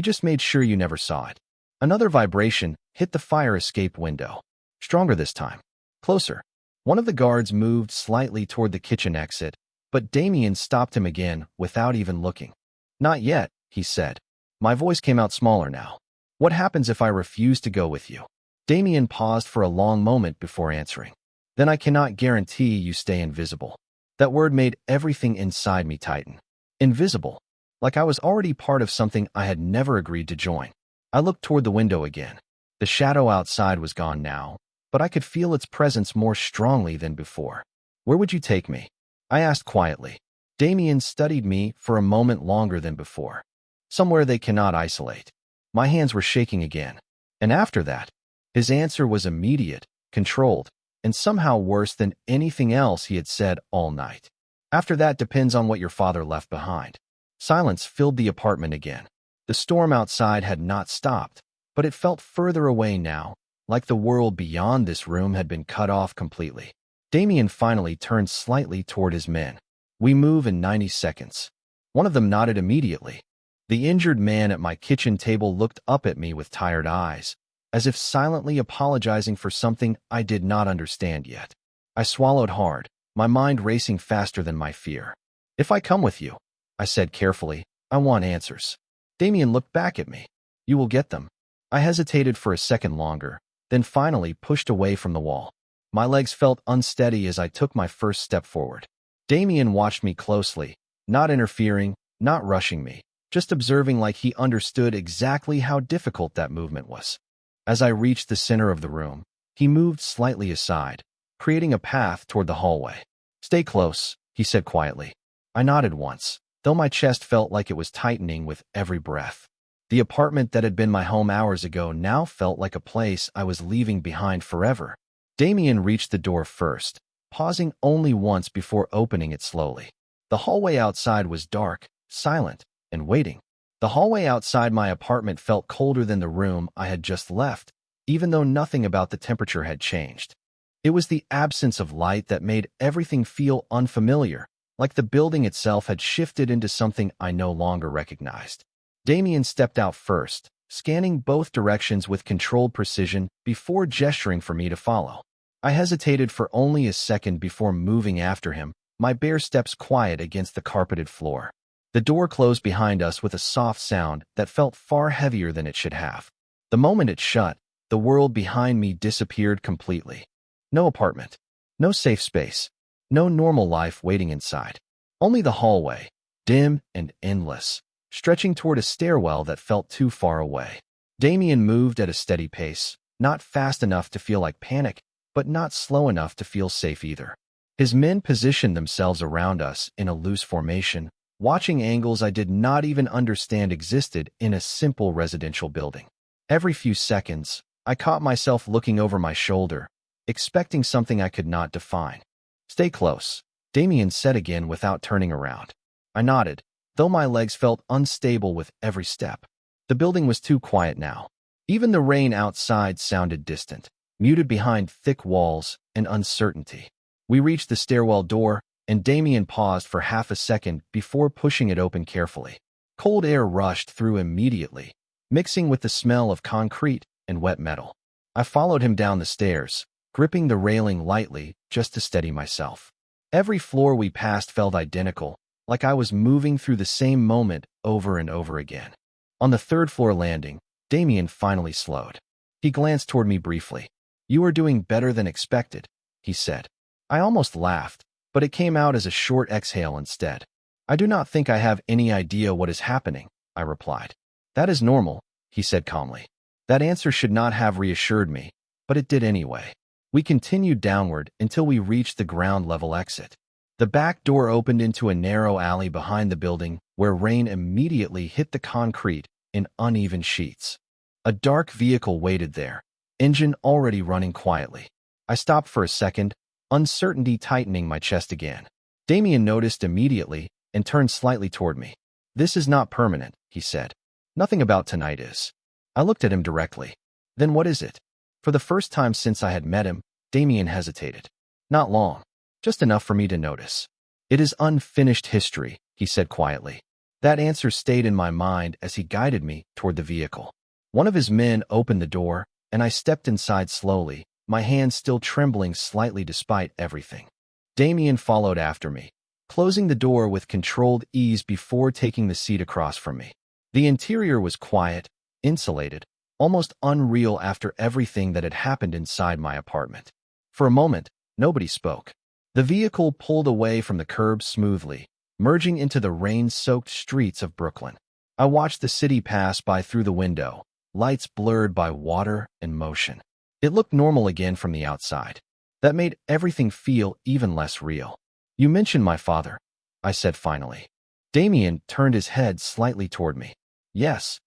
just made sure you never saw it. Another vibration hit the fire escape window. Stronger this time. Closer. One of the guards moved slightly toward the kitchen exit, but Damien stopped him again without even looking. Not yet, he said. My voice came out smaller now. What happens if I refuse to go with you? Damien paused for a long moment before answering. Then I cannot guarantee you stay invisible. That word made everything inside me tighten. Invisible. Like I was already part of something I had never agreed to join. I looked toward the window again. The shadow outside was gone now, but I could feel its presence more strongly than before. Where would you take me? I asked quietly. Damien studied me for a moment longer than before. Somewhere they cannot isolate. My hands were shaking again. And after that, his answer was immediate, controlled, and somehow worse than anything else he had said all night. After that depends on what your father left behind. Silence filled the apartment again. The storm outside had not stopped, but it felt further away now, like the world beyond this room had been cut off completely. Damien finally turned slightly toward his men. We move in 90 seconds. One of them nodded immediately. The injured man at my kitchen table looked up at me with tired eyes, as if silently apologizing for something I did not understand yet. I swallowed hard, my mind racing faster than my fear. If I come with you, I said carefully, I want answers. Damien looked back at me. You will get them. I hesitated for a second longer, then finally pushed away from the wall. My legs felt unsteady as I took my first step forward. Damien watched me closely, not interfering, not rushing me, just observing like he understood exactly how difficult that movement was. As I reached the center of the room, he moved slightly aside, creating a path toward the hallway. Stay close, he said quietly. I nodded once, though my chest felt like it was tightening with every breath. The apartment that had been my home hours ago now felt like a place I was leaving behind forever. Damien reached the door first, pausing only once before opening it slowly. The hallway outside was dark, silent, and waiting. The hallway outside my apartment felt colder than the room I had just left, even though nothing about the temperature had changed. It was the absence of light that made everything feel unfamiliar, like the building itself had shifted into something I no longer recognized. Damien stepped out first, scanning both directions with controlled precision before gesturing for me to follow. I hesitated for only a second before moving after him, my bare steps quiet against the carpeted floor. The door closed behind us with a soft sound that felt far heavier than it should have. The moment it shut, the world behind me disappeared completely. No apartment, no safe space, no normal life waiting inside. Only the hallway, dim and endless, stretching toward a stairwell that felt too far away. Damien moved at a steady pace, not fast enough to feel like panic, but not slow enough to feel safe either. His men positioned themselves around us in a loose formation, watching angles I did not even understand existed in a simple residential building. Every few seconds, I caught myself looking over my shoulder, expecting something I could not define. Stay close, Damien said again without turning around. I nodded, though my legs felt unstable with every step. The building was too quiet now. Even the rain outside sounded distant, muted behind thick walls and uncertainty. We reached the stairwell door, and Damien paused for half a second before pushing it open carefully. Cold air rushed through immediately, mixing with the smell of concrete and wet metal. I followed him down the stairs, gripping the railing lightly just to steady myself. Every floor we passed felt identical, like I was moving through the same moment over and over again. On the third-floor landing, Damien finally slowed. He glanced toward me briefly. You are doing better than expected, he said. I almost laughed, but it came out as a short exhale instead. I do not think I have any idea what is happening, I replied. That is normal, he said calmly. That answer should not have reassured me, but it did anyway. We continued downward until we reached the ground-level exit. The back door opened into a narrow alley behind the building where rain immediately hit the concrete in uneven sheets. A dark vehicle waited there, engine already running quietly. I stopped for a second, uncertainty tightening my chest again. Damien noticed immediately and turned slightly toward me. This is not permanent, he said. Nothing about tonight is. I looked at him directly. Then what is it? For the first time since I had met him, Damien hesitated. Not long. Just enough for me to notice. It is unfinished history, he said quietly. That answer stayed in my mind as he guided me toward the vehicle. One of his men opened the door, and I stepped inside slowly, my hands still trembling slightly despite everything. Damien followed after me, closing the door with controlled ease before taking the seat across from me. The interior was quiet, insulated, almost unreal after everything that had happened inside my apartment. For a moment, nobody spoke. The vehicle pulled away from the curb smoothly, merging into the rain-soaked streets of Brooklyn. I watched the city pass by through the window, lights blurred by water and motion. It looked normal again from the outside. That made everything feel even less real. "You mentioned my father," I said finally. Damien turned his head slightly toward me. "Yes,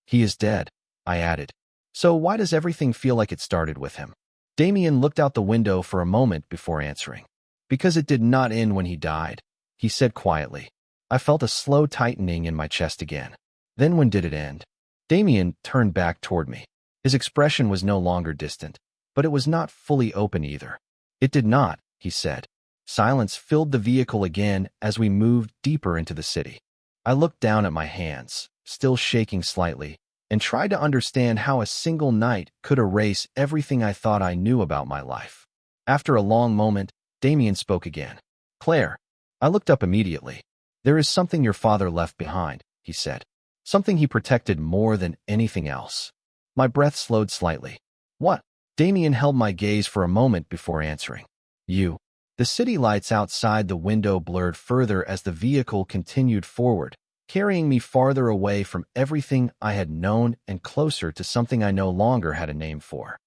he is dead," I added. "So why does everything feel like it started with him?" Damien looked out the window for a moment before answering. "Because it did not end when he died," he said quietly. I felt a slow tightening in my chest again. "Then when did it end?" Damien turned back toward me. His expression was no longer distant, but it was not fully open either. "It did not," he said. Silence filled the vehicle again as we moved deeper into the city. I looked down at my hands, still shaking slightly, and tried to understand how a single night could erase everything I thought I knew about my life. After a long moment, Damien spoke again. "Claire." I looked up immediately. "There is something your father left behind," he said. "Something he protected more than anything else." My breath slowed slightly. "What?" Damien held my gaze for a moment before answering. "You." The city lights outside the window blurred further as the vehicle continued forward, carrying me farther away from everything I had known and closer to something I no longer had a name for.